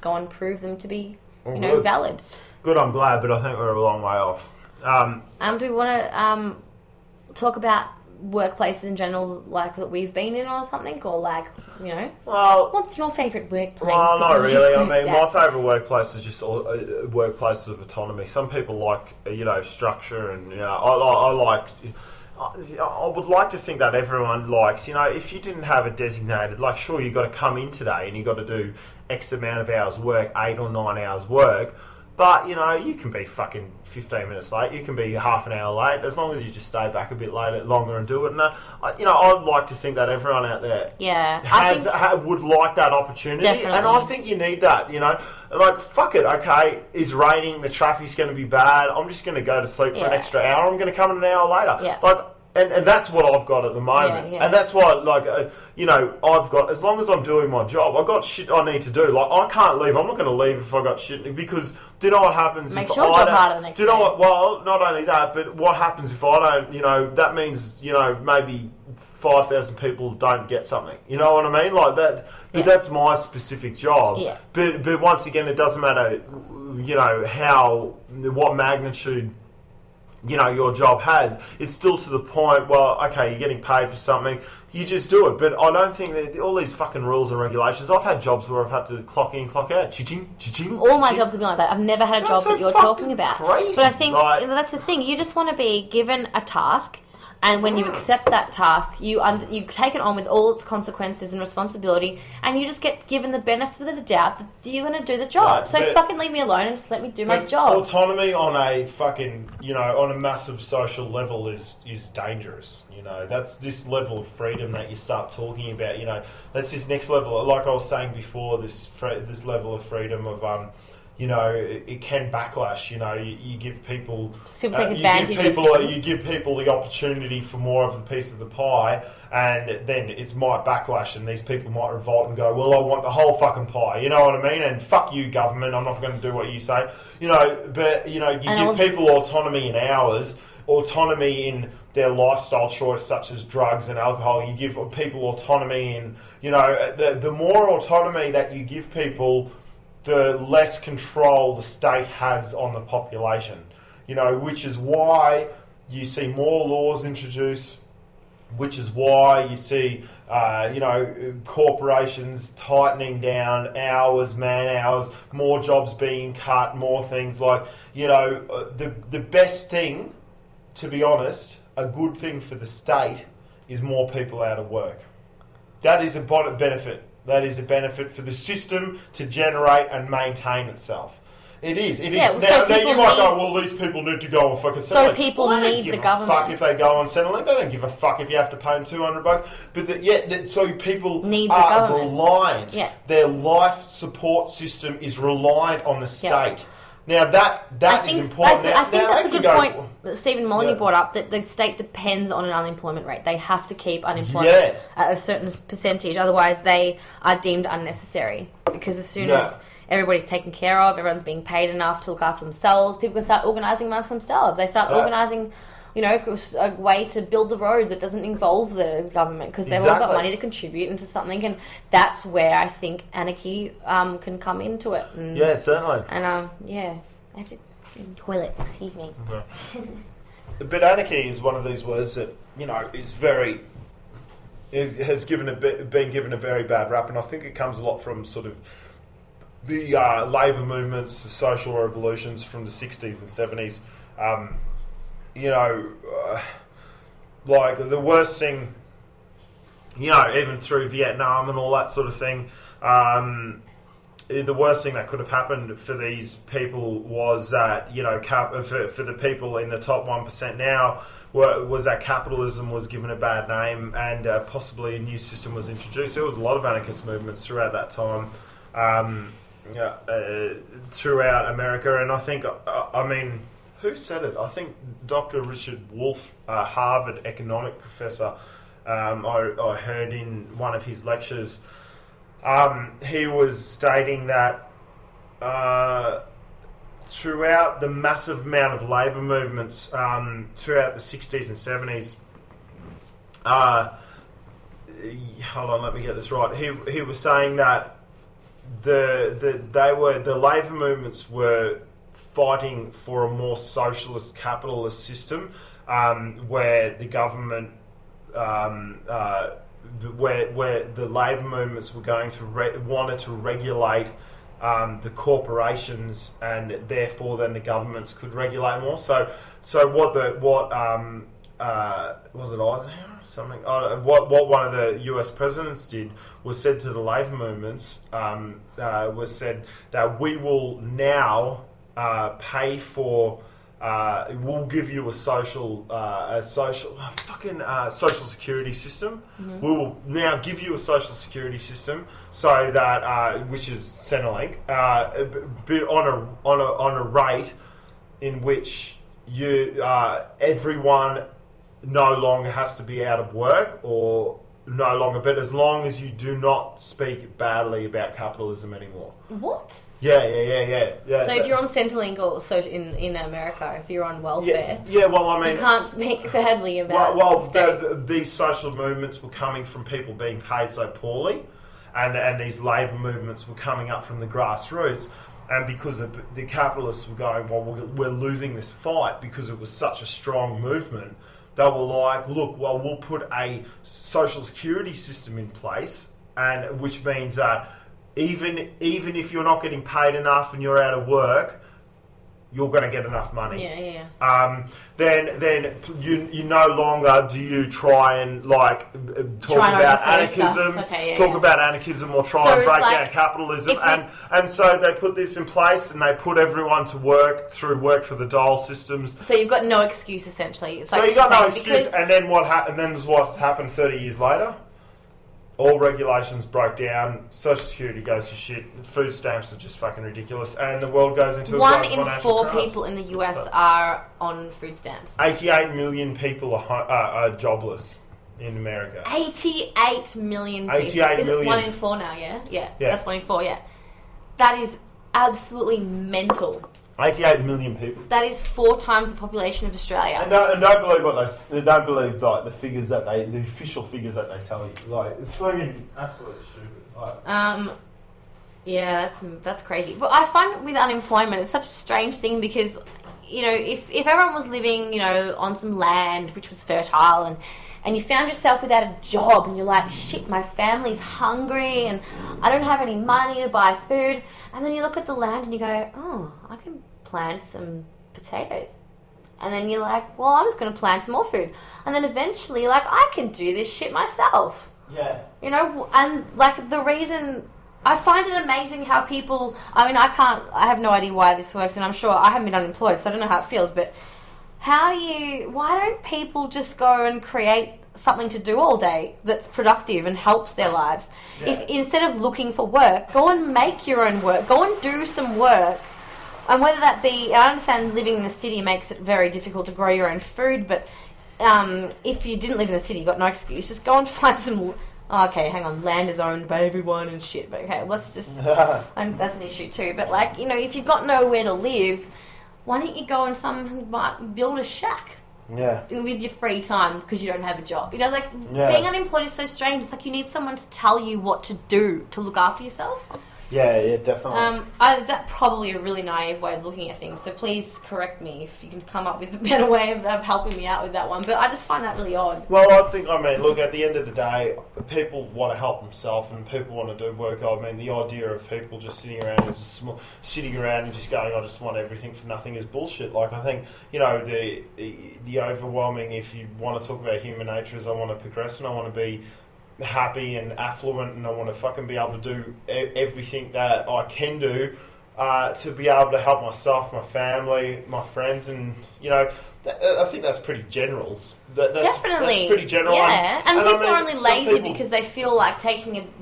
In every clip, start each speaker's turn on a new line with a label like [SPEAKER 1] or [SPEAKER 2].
[SPEAKER 1] go and prove them to be,
[SPEAKER 2] good.
[SPEAKER 1] valid.
[SPEAKER 2] Good, I'm glad, but I think we're a long way off.
[SPEAKER 1] Do we want to talk about workplaces in general, like that we've been in or something, or like,
[SPEAKER 2] well,
[SPEAKER 1] what's your favourite workplace?
[SPEAKER 2] Well, not really. I mean, my favourite workplace is just workplaces of autonomy. Some people like, structure, and I would like to think that everyone likes, if you didn't have a designated, like, sure, you've got to come in today and you've got to do X amount of hours work, 8 or 9 hours work. But, you can be fucking 15 minutes late. You can be half an hour late, as long as you just stay back a bit longer and do it. And, I'd like to think that everyone out there would like that opportunity.
[SPEAKER 1] Definitely.
[SPEAKER 2] And I think you need that, Like, fuck it, okay, it's raining, the traffic's going to be bad. I'm just going to go to sleep for an extra hour. I'm going to come in an hour later.
[SPEAKER 1] Yeah.
[SPEAKER 2] Like, and that's what I've got at the moment.
[SPEAKER 1] Yeah.
[SPEAKER 2] And that's why, like, I've got, as long as I'm doing my job, I've got shit I need to do. Like, I can't leave. I'm not going to leave if I've got shit, because do you know what happens
[SPEAKER 1] Makes
[SPEAKER 2] if
[SPEAKER 1] your
[SPEAKER 2] I
[SPEAKER 1] job
[SPEAKER 2] don't...
[SPEAKER 1] harder the next
[SPEAKER 2] do you know
[SPEAKER 1] day.
[SPEAKER 2] what, well, not only that, but what happens if I don't, that means, maybe 5,000 people don't get something. You know what I mean? Like that, but that's my specific job.
[SPEAKER 1] Yeah.
[SPEAKER 2] But once again, it doesn't matter, what magnitude your job has. It's still to the point, well, okay, you're getting paid for something, you just do it. But I don't think that all these fucking rules and regulations, I've had jobs where I've had to clock in, clock out, cha-ching, cha-ching.
[SPEAKER 1] All my jobs have been like that. I've never had a job that you're talking about.
[SPEAKER 2] Crazy.
[SPEAKER 1] But I think that's the thing. You just want to be given a task, and when you accept that task, you take it on with all its consequences and responsibility, and you just get given the benefit of the doubt that you're going to do the job.
[SPEAKER 2] Right,
[SPEAKER 1] so fucking leave me alone and just let me do my job.
[SPEAKER 2] Autonomy on a fucking, on a massive social level is dangerous. That's this level of freedom that you start talking about. That's this next level. Like I was saying before, this level of freedom of it can backlash. You give people
[SPEAKER 1] take advantage of things.
[SPEAKER 2] You give people the opportunity for more of a piece of the pie, and then it might backlash, and these people might revolt and go, "Well, I want the whole fucking pie." You know what I mean? And fuck you, government. I'm not going to do what you say. But you give people autonomy in hours, autonomy in their lifestyle choice, such as drugs and alcohol. You give people autonomy in, the more autonomy that you give people, the less control the state has on the population, which is why you see more laws introduced, which is why you see, corporations tightening down hours, man hours, more jobs being cut, more things like, the best thing, to be honest, a good thing for the state is more people out of work. That is a benefit. That is a benefit for the system to generate and maintain itself. It is. It is.
[SPEAKER 1] Yeah,
[SPEAKER 2] now you might go, well, these people need to go on fucking Centrelink.
[SPEAKER 1] So people need the government.
[SPEAKER 2] Fuck if they go on Centrelink. They don't give a fuck if you have to pay them $200. But so people
[SPEAKER 1] need the
[SPEAKER 2] are
[SPEAKER 1] government.
[SPEAKER 2] reliant.
[SPEAKER 1] Yeah.
[SPEAKER 2] Their life support system is reliant on the state. Yeah. Now that is important.
[SPEAKER 1] I think that's a good point that Stephen Molyneux brought up, that the state depends on an unemployment rate. They have to keep unemployment at a certain percentage, otherwise they are deemed unnecessary. Because as soon as everybody's taken care of, everyone's being paid enough to look after themselves, people can start organising amongst themselves. They start organising, a way to build the road that doesn't involve the government, because they've all got money to contribute into something, and that's where I think anarchy can come into it. And,
[SPEAKER 2] yeah, certainly.
[SPEAKER 1] And I have to toilet. Excuse me.
[SPEAKER 2] Okay. But anarchy is one of these words that is very. It has been given a very bad rap, and I think it comes a lot from sort of the labour movements, the social revolutions from the 60s and 70s. Like the worst thing, even through Vietnam and all that sort of thing, the worst thing that could have happened for these people was that, for the people in the top 1% now, was that capitalism was given a bad name, and possibly a new system was introduced. There was a lot of anarchist movements throughout that time, throughout America, and I think, who said it? I think Dr. Richard Wolff, a Harvard economic professor, I heard in one of his lectures, he was stating that throughout the massive amount of labour movements throughout the 60s and 70s, hold on, let me get this right. He was saying that the labour movements were fighting for a more socialist capitalist system, where the government, where the labour movements were going to wanted to regulate the corporations, and therefore then the governments could regulate more. So what was it Eisenhower or something? What one of the US presidents did was said to the labour movements, was said that we will now pay for. We'll give you a social security system. Mm-hmm. We will now give you a social security system so that which is Centrelink, but on a rate in which everyone no longer has to be out of work, or no longer, but as long as you do not speak badly about capitalism anymore.
[SPEAKER 1] What?
[SPEAKER 2] Yeah.
[SPEAKER 1] So if you're on Centrelink or so in America, if you're on welfare,
[SPEAKER 2] well, I mean,
[SPEAKER 1] you can't speak badly about.
[SPEAKER 2] These social movements were coming from people being paid so poorly, and these labour movements were coming up from the grassroots. And because the capitalists were going, well, we're losing this fight because it was such a strong movement. They were like, look, well, we'll put a social security system in place, and which means that even if you're not getting paid enough and you're out of work, you're going to get enough money.
[SPEAKER 1] Yeah.
[SPEAKER 2] Then you no longer do you try and talk about anarchism, about anarchism, or try and break down capitalism, and so they put this in place and they put everyone to work through work for the dole systems.
[SPEAKER 1] So you've got no excuse essentially. It's
[SPEAKER 2] so you got no excuse, and then what happened 30 years later? All regulations broke down. Social Security goes to shit. Food stamps are just fucking ridiculous, and the world goes into
[SPEAKER 1] one in four people in the US are on food stamps.
[SPEAKER 2] 88 million people are jobless in America.
[SPEAKER 1] 88 million people.
[SPEAKER 2] 88
[SPEAKER 1] Is
[SPEAKER 2] million.
[SPEAKER 1] it 1 in 4 now? Yeah. That's 1 in 4. Yeah, that is absolutely mental.
[SPEAKER 2] 88 million people.
[SPEAKER 1] That is 4 times the population of Australia.
[SPEAKER 2] And don't believe don't believe the figures the official figures that they tell you. It's fucking absolutely stupid.
[SPEAKER 1] Yeah, that's crazy. But I find with unemployment, it's such a strange thing because, if everyone was living, on some land which was fertile and you found yourself without a job and you're like, shit, my family's hungry and I don't have any money to buy food. And then you look at the land and you go, oh, I can plant some potatoes. And then you're like, well, I'm just going to plant some more food. And then eventually you're like, I can do this shit myself.
[SPEAKER 2] Yeah.
[SPEAKER 1] And the reason... I find it amazing how people... I have no idea why this works, and I'm sure I haven't been unemployed, so I don't know how it feels, but why don't people just go and create something to do all day that's productive and helps their lives? Yeah. If instead of looking for work, go and make your own work. Go and do some work. And whether that be... I understand living in the city makes it very difficult to grow your own food, but if you didn't live in the city, you've got no excuse. Just go and find some... Oh, okay, hang on. Land is owned by everyone and shit. But okay, let's just... and that's an issue too. But if you've got nowhere to live, why don't you go and build a shack?
[SPEAKER 2] Yeah.
[SPEAKER 1] With your free time because you don't have a job. Being unemployed is so strange. It's like you need someone to tell you what to do to look after yourself.
[SPEAKER 2] Yeah, definitely.
[SPEAKER 1] That's probably a really naive way of looking at things, so please correct me if you can come up with a better way of helping me out with that one, but I just find that really odd.
[SPEAKER 2] Well, look, at the end of the day, people want to help themselves and people want to do work. The idea of people just sitting around and just going, I just want everything for nothing is bullshit. I think, the overwhelming, if you want to talk about human nature, is I want to progress and I want to be happy and affluent, and I want to fucking be able to do everything that I can do to be able to help myself, my family, my friends, and I think that's pretty general.
[SPEAKER 1] Definitely,
[SPEAKER 2] that's pretty general.
[SPEAKER 1] Yeah, and people are only lazy because they feel like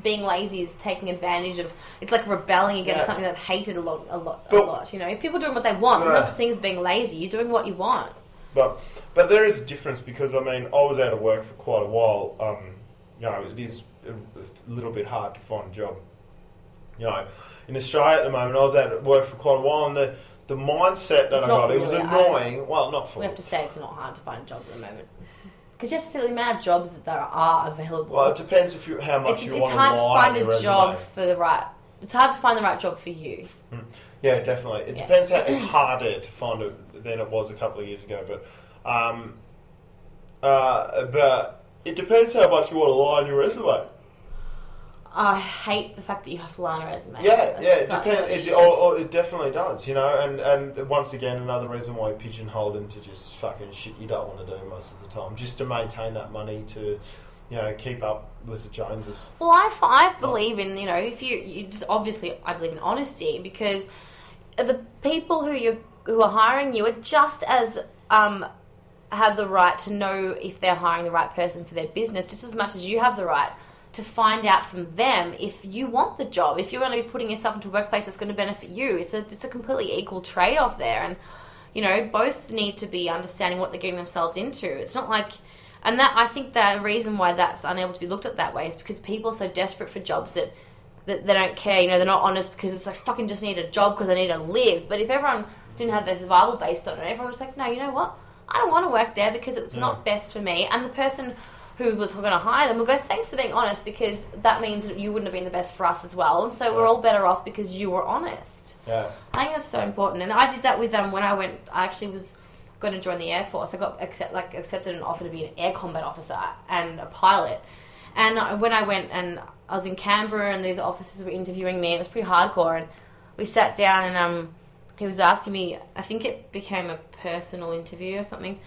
[SPEAKER 1] being lazy is taking advantage of. It's like rebelling against something they've hated a lot. If people are doing what they want, there's no such thing as being lazy. You're doing what you want.
[SPEAKER 2] But there is a difference because I was out of work for quite a while. It is a little bit hard to find a job. In Australia at the moment, I was out at work for quite a while, and the mindset that I got, it was annoying. Well, not for...
[SPEAKER 1] We have to say it's not hard to find jobs at the moment. Because you have to see the amount of jobs that there are available.
[SPEAKER 2] Well, it depends how much you want to lie.
[SPEAKER 1] It's hard to find a job for the right It's hard to find the right job for you.
[SPEAKER 2] Yeah, definitely. It depends how... It's harder to find it than it was a couple of years ago, but it depends how much you want to lie on your resume.
[SPEAKER 1] I hate the fact that you have to lie on a resume.
[SPEAKER 2] It depends. It definitely does, you know. And once again, another reason why you're pigeonholed into just fucking shit you don't want to do most of the time, just to maintain that money to, you know, keep up with the Joneses.
[SPEAKER 1] Well, I believe in, you know, if you just obviously I believe in honesty, because the people who are hiring you are just as have the right to know if they're hiring the right person for their business, just as much as you have the right to find out from them if you want the job, if you're going to be putting yourself into a workplace that's going to benefit you. It's a completely equal trade-off there, and you know, both need to be understanding what they're getting themselves into. It's not like, and that I think the reason why that's unable to be looked at that way is because people are so desperate for jobs that they don't care. You know, they're not honest because it's like, fucking just need a job because I need to live. But if everyone didn't have their survival based on it, everyone was like, no, you know what? I don't want to work there because it's not best for me. And the person who was going to hire them will go, thanks for being honest, because that means that you wouldn't have been the best for us as well. And so we're all better off because you were honest.
[SPEAKER 2] Yeah.
[SPEAKER 1] I think that's so important. And I did that with them when I actually was going to join the Air Force. I got accepted an offer to be an air combat officer and a pilot. And when I went, and I was in Canberra, and these officers were interviewing me, and it was pretty hardcore. And we sat down, and he was asking me, I think it became a personal interview or something.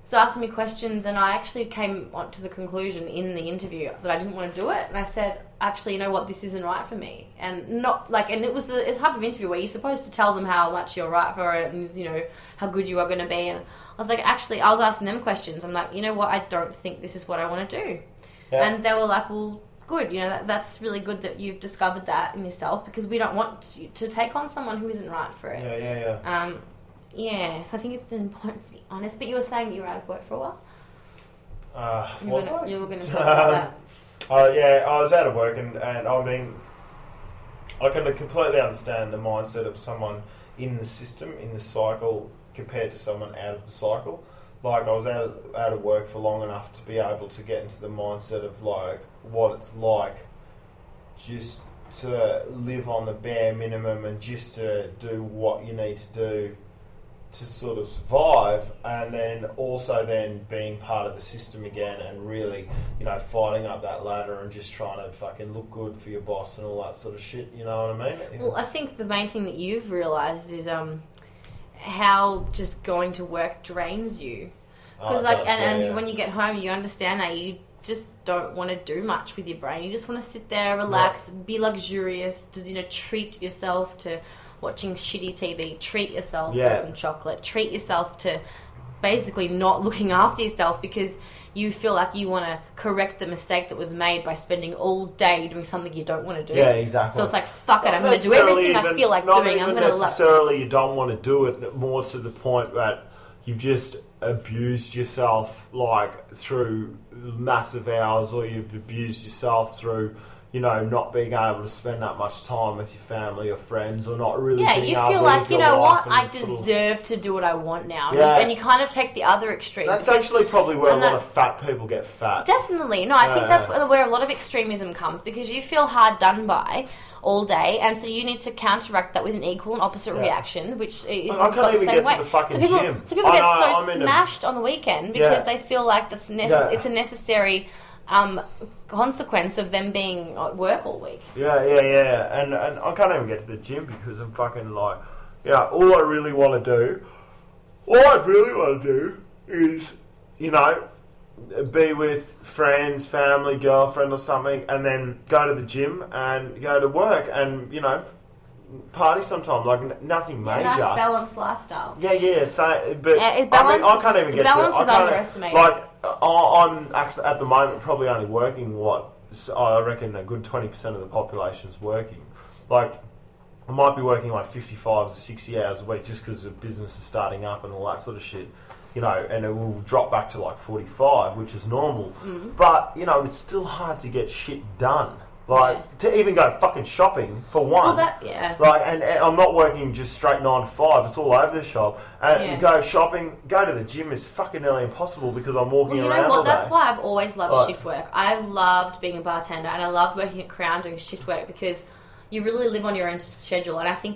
[SPEAKER 1] So asking me questions, and I actually came to the conclusion in the interview that I didn't want to do it. And I said, actually, you know what, this isn't right for me. And and it was the type of interview where you're supposed to tell them how much you're right for it, and you know how good you are going to be. And I was like, actually, I was asking them questions. I'm like, you know what, I don't think this is what I want to do. Yeah. And they were like, well, good, you know, that's really good that you've discovered that in yourself, because we don't want you to take on someone who isn't right for it. Yeah, so I think it's important to be honest. But you were saying that you were out of work for a while? You were going to talk about that.
[SPEAKER 2] Yeah, I was out of work, and I mean, I can completely understand the mindset of someone in the system, in the cycle, compared to someone out of the cycle. Like, I was out of work for long enough to be able to get into the mindset of, like, what it's like just to live on the bare minimum and just to do what you need to do to sort of survive, and then also then being part of the system again and really, you know, fighting up that ladder and just trying to fucking look good for your boss and all that sort of shit, you know what I mean?
[SPEAKER 1] Well, I think the main thing that you've realised is how just going to work drains you. Because when you get home, you understand that you just don't want to do much with your brain. You just want to sit there, relax, be luxurious, to, you know, treat yourself to watching shitty TV, treat yourself to some chocolate, treat yourself to basically not looking after yourself because you feel like you want to correct the mistake that was made by spending all day doing something you don't want to do.
[SPEAKER 2] Yeah, exactly.
[SPEAKER 1] So it's like, fuck it, I'm going to do everything I feel like doing.
[SPEAKER 2] I'm going to necessarily you don't want to do it, more to the point that you've just abused yourself, like, through massive hours, or you've abused yourself through, you know, not being able to spend that much time with your family or friends, or not really being able to live your life. Yeah, you feel like, you know what, I deserve to do what I want now. Yeah. And you kind of take the other extreme. That's actually probably where a lot of fat people get fat.
[SPEAKER 1] Definitely. No, I think that's where a lot of extremism comes, because you feel hard done by all day, and so you need to counteract that with an equal and opposite reaction, which is
[SPEAKER 2] I can't even get to the fucking gym.
[SPEAKER 1] So people get so smashed on the weekend because they feel like it's a necessary consequence of them being at work all week.
[SPEAKER 2] Yeah. And I can't even get to the gym because I'm fucking like, all I really want to do is, you know, be with friends, family, girlfriend or something, and then go to the gym and go to work and, you know, party sometimes, like nothing major.
[SPEAKER 1] Nice balanced lifestyle.
[SPEAKER 2] Yeah. So, but I can't even get
[SPEAKER 1] balance to it. Balance is underestimated.
[SPEAKER 2] Like, I'm actually at the moment probably only working I reckon a good 20% of the population's working. Like, I might be working like 55 to 60 hours a week just because the business is starting up and all that sort of shit. You know, and it will drop back to like 45, which is normal. Mm. But, you know, it's still hard to get shit done. Like, to even go fucking shopping, for one.
[SPEAKER 1] Well,
[SPEAKER 2] Like, and I'm not working just straight 9 to 5. It's all over the shop. And go shopping, go to the gym is fucking nearly impossible because I'm walking around all day.
[SPEAKER 1] That's why I've always loved shift work. I loved being a bartender, and I loved working at Crown doing shift work because You really live on your own schedule, and I think